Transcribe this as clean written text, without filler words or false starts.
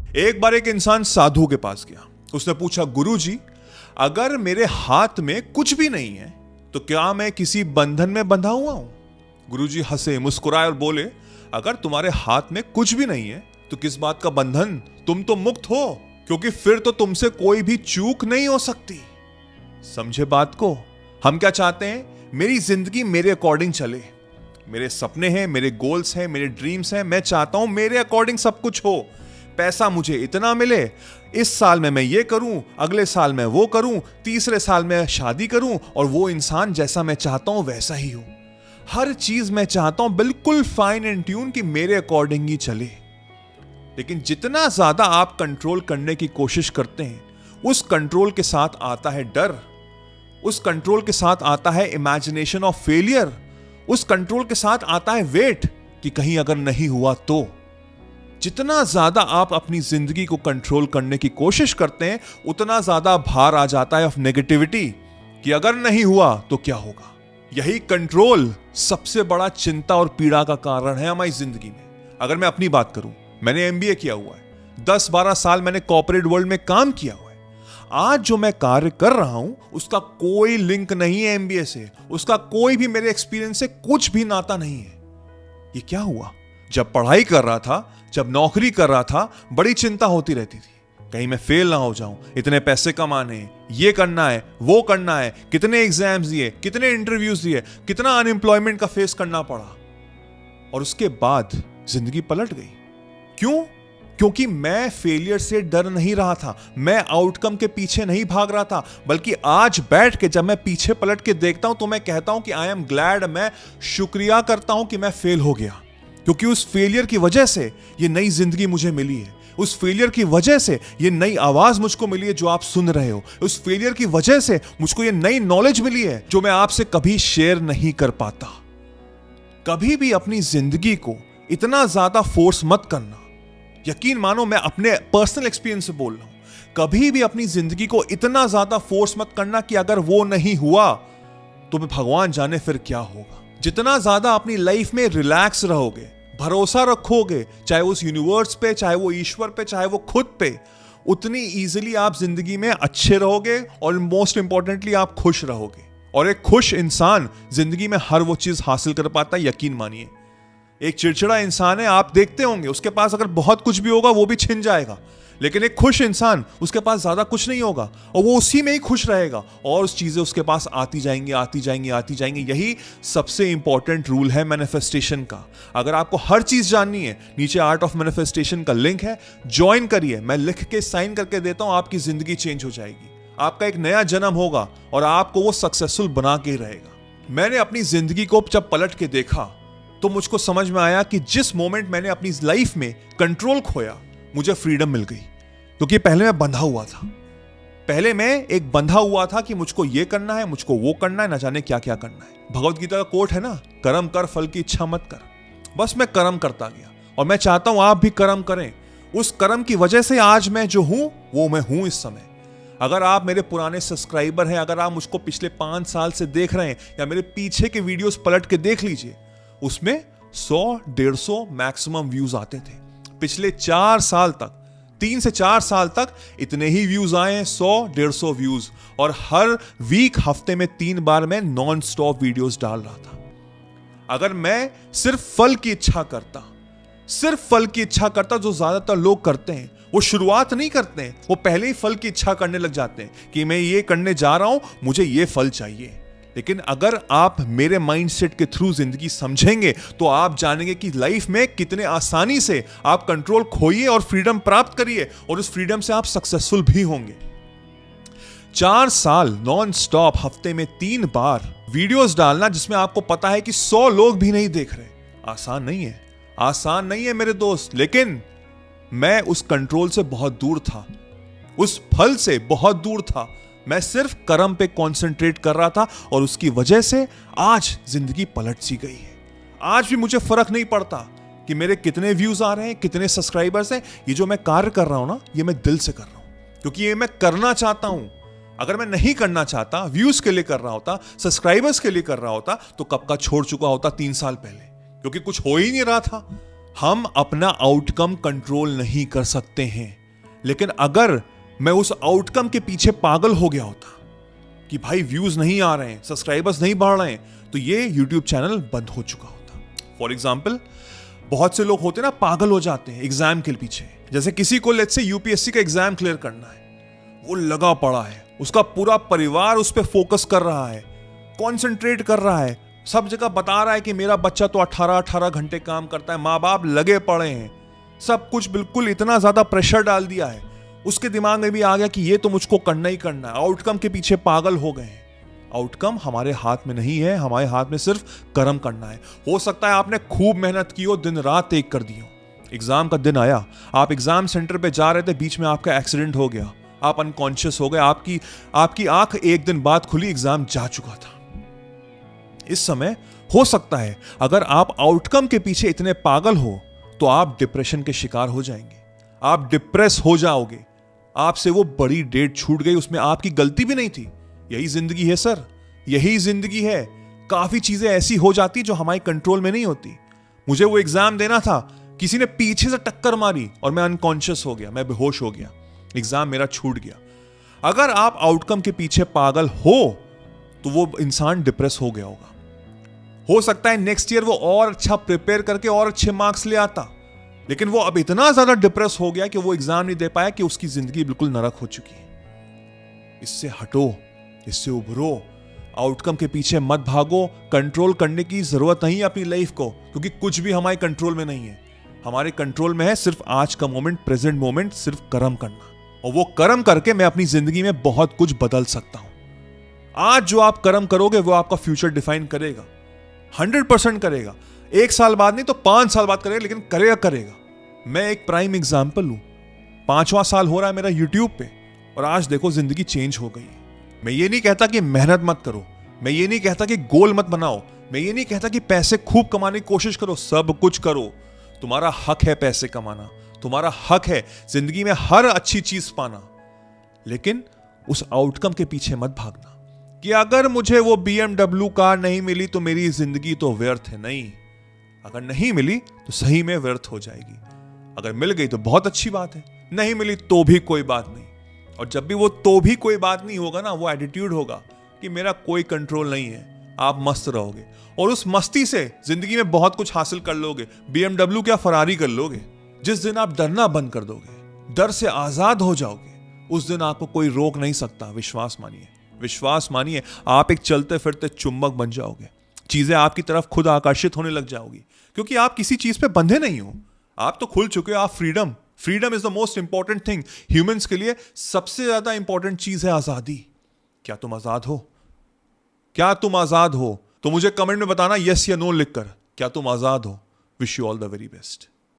एक बार एक इंसान साधु के पास गया। उसने पूछा, गुरुजी, अगर मेरे हाथ में कुछ भी नहीं है तो क्या मैं किसी बंधन में बंधा हुआ हूं? गुरुजी हंसे, मुस्कुराए और बोले, अगर तुम्हारे हाथ में कुछ भी नहीं है तो किस बात का बंधन? तुम तो मुक्त हो, क्योंकि फिर तो तुमसे कोई भी चूक नहीं हो सकती। समझे बात को? हम क्या चाहते हैं? मेरी जिंदगी मेरे अकॉर्डिंग चले। मेरे सपने हैं, मेरे गोल्स हैं, मेरे ड्रीम्स हैं। मैं चाहता हूं मेरे अकॉर्डिंग सब कुछ हो। पैसा मुझे इतना मिले, इस साल में मैं ये करूं, अगले साल में वो करूं, तीसरे साल में शादी करूं और वो इंसान जैसा मैं चाहता हूं वैसा ही हो। हर चीज मैं चाहता हूं बिल्कुल फाइन एंड ट्यून कि मेरे अकॉर्डिंग ही चले। लेकिन जितना ज्यादा आप कंट्रोल करने की कोशिश करते हैं, उस कंट्रोल के साथ आता है डर, उस कंट्रोल के साथ आता है इमेजिनेशन ऑफ फेलियर, उस कंट्रोल के साथ आता है वेट कि कहीं अगर नहीं हुआ तो। जितना ज्यादा आप अपनी जिंदगी को कंट्रोल करने की कोशिश करते हैं, उतना ज्यादा भार आ जाता है ऑफ नेगेटिविटी कि अगर नहीं हुआ तो क्या होगा। यही कंट्रोल सबसे बड़ा चिंता और पीड़ा का कारण है हमारी जिंदगी में। अगर मैं अपनी बात करूं, मैंने एमबीए किया हुआ है, 10-12 साल मैंने कॉर्पोरेट वर्ल्ड में काम किया हुआ है। आज जो मैं कार्य कर रहा हूं उसका कोई लिंक नहीं है एमबीए से, उसका कोई भी मेरे एक्सपीरियंस से कुछ भी नाता नहीं है। ये क्या हुआ? जब पढ़ाई कर रहा था, जब नौकरी कर रहा था, बड़ी चिंता होती रहती थी, कहीं मैं फेल ना हो जाऊं, इतने पैसे कमाने, ये करना है, वो करना है, कितने एग्जाम्स दिए, कितने इंटरव्यूज दिए, कितना अनएम्प्लॉयमेंट का फेस करना पड़ा। और उसके बाद जिंदगी पलट गई। क्यों? क्योंकि मैं फेलियर से डर नहीं रहा था, मैं आउटकम के पीछे नहीं भाग रहा था, बल्कि आज बैठ के जब मैं पीछे पलट के देखता हूं तो मैं कहता हूं कि आई एम ग्लैड, मैं शुक्रिया करता हूं कि मैं फेल हो गया, क्योंकि उस फेलियर की वजह से ये नई जिंदगी मुझे मिली है। उस फेलियर की वजह से ये नई आवाज मुझको मिली है जो आप सुन रहे हो। उस फेलियर की वजह से मुझको ये नई नॉलेज मिली है जो मैं आपसे कभी शेयर नहीं कर पाता। कभी भी अपनी जिंदगी को इतना ज्यादा फोर्स मत करना। यकीन मानो, मैं अपने पर्सनल एक्सपीरियंस से बोल रहा हूं। कभी भी अपनी जिंदगी को इतना ज्यादा फोर्स मत करना कि अगर वो नहीं हुआ तो भगवान जाने फिर क्या होगा। जितना ज्यादा अपनी लाइफ में रिलैक्स रहोगे, भरोसा रखोगे, चाहे उस यूनिवर्स पे, चाहे वो ईश्वर पे, चाहे वो खुद पे, उतनी इजीली आप जिंदगी में अच्छे रहोगे और मोस्ट इंपॉर्टेंटली आप खुश रहोगे। और एक खुश इंसान जिंदगी में हर वो चीज हासिल कर पाता है, यकीन मानिए। एक चिड़चिड़ा इंसान है, आप देखते होंगे, उसके पास अगर बहुत कुछ भी होगा वो भी छिन जाएगा, लेकिन एक खुश इंसान, उसके पास ज्यादा कुछ नहीं होगा और वो उसी में ही खुश रहेगा और उस चीजें उसके पास आती जाएंगी, आती जाएंगी, आती जाएंगी। यही सबसे इंपॉर्टेंट रूल है मैनिफेस्टेशन का। अगर आपको हर चीज जाननी है, नीचे आर्ट ऑफ मैनिफेस्टेशन का लिंक है, ज्वाइन करिए। मैं लिख के साइन करके देता हूं, आपकी जिंदगी चेंज हो जाएगी, आपका एक नया जन्म होगा और आपको वो सक्सेसफुल बना के रहेगा। मैंने अपनी जिंदगी को जब पलट के देखा तो मुझको समझ में आया कि जिस मोमेंट मैंने अपनी लाइफ में कंट्रोल खोया, मुझे फ्रीडम मिल गई। क्योंकि पहले मैं बंधा हुआ था, पहले मैं एक बंधा हुआ था कि मुझको ये करना है, मुझको वो करना है, ना जाने क्या क्या करना है। भगवत गीता का कोट है ना, कर्म कर फल की इच्छा मत कर। बस मैं कर्म करता गया और मैं चाहता हूं आप भी कर्म करें। उस कर्म की वजह से आज मैं जो हूं वो मैं हूं इस समय। अगर आप मेरे पुराने सब्सक्राइबर हैं, अगर आप मुझको पिछले 5 साल से देख रहे हैं या मेरे पीछे के वीडियोस पलट के देख लीजिए, उसमें 100-150 मैक्सिमम व्यूज आते थे। पिछले 4 साल तक, 3 से 4 साल तक इतने ही व्यूज आए हैं, 100-150 व्यूज। और हर वीक, हफ्ते में 3 बार मैं नॉन स्टॉप वीडियोस डाल रहा था। अगर मैं सिर्फ फल की इच्छा करता, सिर्फ फल की इच्छा करता, जो ज्यादातर लोग करते हैं, वो शुरुआत नहीं करते हैं, वो पहले ही फल की इच्छा करने लग जाते हैं कि मैं ये करने जा रहा हूं, मुझे ये फल चाहिए। लेकिन अगर आप मेरे माइंडसेट के थ्रू जिंदगी समझेंगे तो आप जानेंगे कि लाइफ में कितने आसानी से आप कंट्रोल खोइए और फ्रीडम प्राप्त करिए और उस फ्रीडम से आप सक्सेसफुल भी होंगे। 4 साल नॉन स्टॉप, हफ्ते में 3 बार वीडियोस डालना जिसमें आपको पता है कि 100 लोग भी नहीं देख रहे, आसान नहीं है, आसान नहीं है मेरे दोस्त। लेकिन मैं उस कंट्रोल से बहुत दूर था, उस फल से बहुत दूर था। मैं सिर्फ कर्म पे कंसंट्रेट कर रहा था और उसकी वजह से आज जिंदगी पलट सी गई है। आज भी मुझे फर्क नहीं पड़ता कि मेरे कितने व्यूज आ रहे हैं, कितने सब्सक्राइबर्स हैं। ये जो मैं कार्य कर रहा हूं ना, ये मैं दिल से कर रहा हूं, क्योंकि ये मैं करना चाहता हूं। अगर मैं नहीं करना चाहता, व्यूज के लिए कर रहा होता, सब्सक्राइबर्स के लिए कर रहा होता, तो कब का छोड़ चुका होता 3 साल पहले, क्योंकि कुछ हो ही नहीं रहा था। हम अपना आउटकम कंट्रोल नहीं कर सकते हैं। लेकिन अगर मैं उस आउटकम के पीछे पागल हो गया होता कि भाई व्यूज नहीं आ रहे हैं, सब्सक्राइबर्स नहीं बढ़ रहे हैं, तो ये यूट्यूब चैनल बंद हो चुका होता। फॉर एग्जाम्पल, बहुत से लोग होते हैं ना, पागल हो जाते हैं एग्जाम के पीछे। जैसे किसी को लेट्स से यूपीएससी का एग्जाम क्लियर करना है, वो लगा पड़ा है, उसका पूरा परिवार उस पर फोकस कर रहा है, कॉन्सेंट्रेट कर रहा है, सब जगह बता रहा है कि मेरा बच्चा तो 18-18 घंटे काम करता है, माँ बाप लगे पड़े हैं, सब कुछ बिल्कुल इतना ज्यादा प्रेशर डाल दिया है, उसके दिमाग में भी आ गया कि ये तो मुझको करना ही करना है, आउटकम के पीछे पागल हो गए हैं। आउटकम हमारे हाथ में नहीं है, हमारे हाथ में सिर्फ कर्म करना है। हो सकता है आपने खूब मेहनत की हो, दिन रात एक कर दी हो, एग्जाम का दिन आया, आप एग्जाम सेंटर पे जा रहे थे, बीच में आपका एक्सीडेंट हो गया, आप अनकॉन्शियस हो गए, आपकी आंख एक दिन बाद खुली, एग्जाम जा चुका था। इस समय हो सकता है अगर आप आउटकम के पीछे इतने पागल हो तो आप डिप्रेशन के शिकार हो जाएंगे, आप डिप्रेस हो जाओगे, आपसे वो बड़ी डेट छूट गई, उसमें आपकी गलती भी नहीं थी। यही जिंदगी है सर, यही जिंदगी है। काफी चीजें ऐसी हो जाती जो हमारे कंट्रोल में नहीं होती। मुझे वो एग्जाम देना था, किसी ने पीछे से टक्कर मारी और मैं अनकॉन्शियस हो गया, मैं बेहोश हो गया, एग्जाम मेरा छूट गया। अगर आप आउटकम के पीछे पागल हो तो वो इंसान डिप्रेस हो गया होगा। हो सकता है नेक्स्ट ईयर वो और अच्छा प्रिपेयर करके और अच्छे मार्क्स ले आता, लेकिन वो अब इतना ज्यादा डिप्रेस हो गया कि वो एग्जाम नहीं दे पाया कि उसकी जिंदगी बिल्कुल नरक हो चुकी है। इससे हटो, इससे उभरो, आउटकम के पीछे मत भागो। कंट्रोल करने की जरूरत नहीं है अपनी लाइफ को, क्योंकि कुछ भी हमारे कंट्रोल में नहीं है। हमारे कंट्रोल में है सिर्फ आज का मोमेंट, प्रेजेंट मोमेंट, सिर्फ कर्म करना, और वो कर्म करके मैं अपनी जिंदगी में बहुत कुछ बदल सकता हूं। आज जो आप कर्म करोगे वो आपका फ्यूचर डिफाइन करेगा, 100% करेगा। 1 साल बाद नहीं तो 5 साल बाद करेगा, लेकिन करेगा। मैं एक प्राइम एग्जाम्पल हूं। 5वां साल हो रहा है मेरा यूट्यूब पे, और आज देखो जिंदगी चेंज हो गई है। मैं ये नहीं कहता कि मेहनत मत करो, मैं ये नहीं कहता कि गोल मत बनाओ, मैं ये नहीं कहता कि पैसे खूब कमाने की कोशिश करो, सब कुछ करो। तुम्हारा हक है पैसे कमाना, तुम्हारा हक है जिंदगी में हर अच्छी चीज पाना, लेकिन उस आउटकम के पीछे मत भागना कि अगर मुझे वो BMW कार नहीं मिली तो मेरी जिंदगी तो व्यर्थ है। नहीं, अगर नहीं मिली तो सही में व्यर्थ हो जाएगी। अगर मिल गई तो बहुत अच्छी बात है, नहीं मिली तो भी कोई बात नहीं। और जब भी वो तो भी कोई बात नहीं होगा ना, वो एटीट्यूड होगा कि मेरा कोई कंट्रोल नहीं है, आप मस्त रहोगे और उस मस्ती से जिंदगी में बहुत कुछ हासिल कर लोगे। BMW क्या, फरारी कर लोगे। जिस दिन आप डरना बंद कर दोगे, डर से आजाद हो जाओगे, उस दिन आपको कोई रोक नहीं सकता। विश्वास मानिए, आप एक चलते फिरते चुंबक बन जाओगे। चीजें आपकी तरफ खुद आकर्षित होने लग जाओगी, क्योंकि आप किसी चीज पे बंधे नहीं हो, आप तो खुल चुके हो। आप freedom is the most important thing. Humans के लिए सबसे ज्यादा इंपॉर्टेंट चीज है आजादी। क्या तुम आजाद हो? क्या तुम आजाद हो? तो मुझे कमेंट में बताना यस या नो लिखकर, क्या तुम आजाद हो? Wish you all the very best.